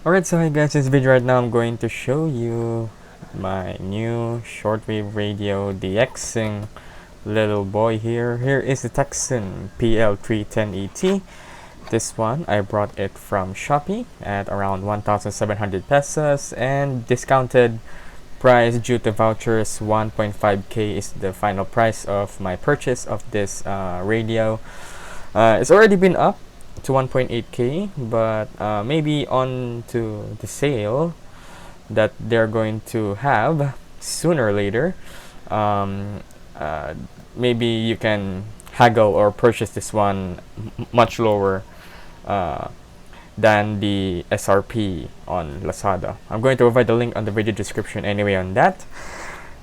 Alright, so hi guys, in this video right now I'm going to show you my new shortwave radio DXing little boy here. Here is the Tecsun PL-310ET. This one, I brought it from Shopee at around 1,700 pesos, and discounted price due to vouchers 1.5k is the final price of my purchase of this radio. It's already been up to 1.8k, but maybe on to the sale that they're going to have sooner or later, um, uh, maybe you can haggle or purchase this one much lower uh, than the SRP on Lazada. I'm going to provide the link on the video description anyway on that.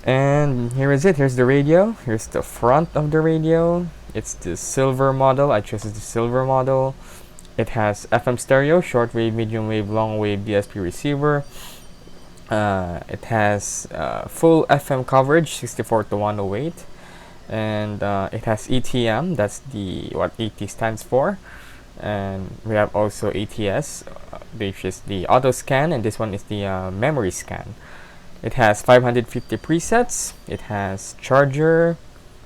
And here is it. Here's the radio. Here's the front of the radio. It's the silver model. I chose the silver model. It has FM stereo, shortwave, medium wave, long wave DSP receiver. It has full FM coverage, 64 to 108, and it has ETM. That's the what ET stands for. And we have also ATS, which is the auto scan, and this one is the memory scan. It has 550 presets. It has charger,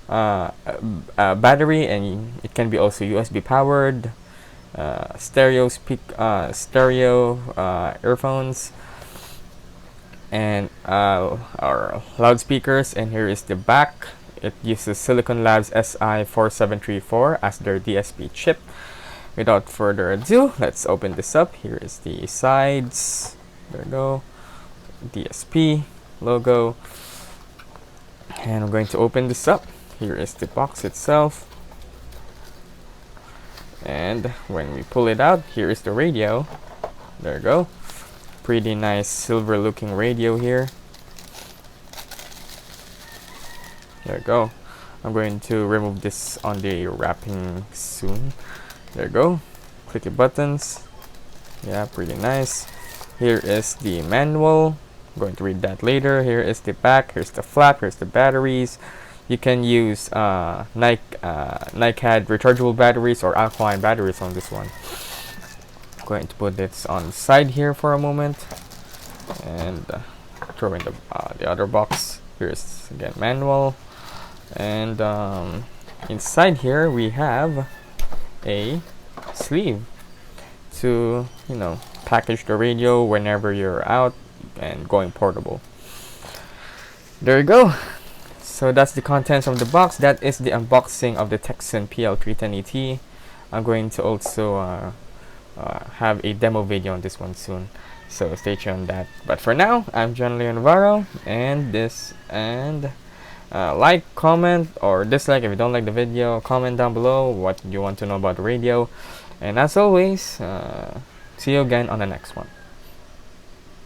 battery, and it can be also USB powered. Stereo earphones, and our loudspeakers. And here is the back. It uses Silicon Labs SI4734 as their DSP chip. Without further ado, let's open this up. Here is the sides. There we go. DSP logo. And I'm going to open this up. Here is the box itself. And when we pull it out, here is the radio. There we go. Pretty nice silver looking radio here. There we go. I'm going to remove this on the wrapping soon. There you go. Click the buttons. Yeah, pretty nice. Here is the manual. I'm going to read that later. Here is the back. Here's the flap. Here's the batteries. You can use Nike had rechargeable batteries or alkaline batteries on this one. I'm going to put this on the side here for a moment and throw in the other box. Here's again manual, and inside here we have a sleeve to package the radio whenever you're out and going portable. There you go. So that's the contents of the box. That is the unboxing of the Tecsun PL-310ET. I'm going to also have a demo video on this one soon, so stay tuned on that. But for now, I'm Jolo Navarro, and like, comment, or dislike if you don't like the video. Comment down below what you want to know about the radio, and as always, see you again on the next one.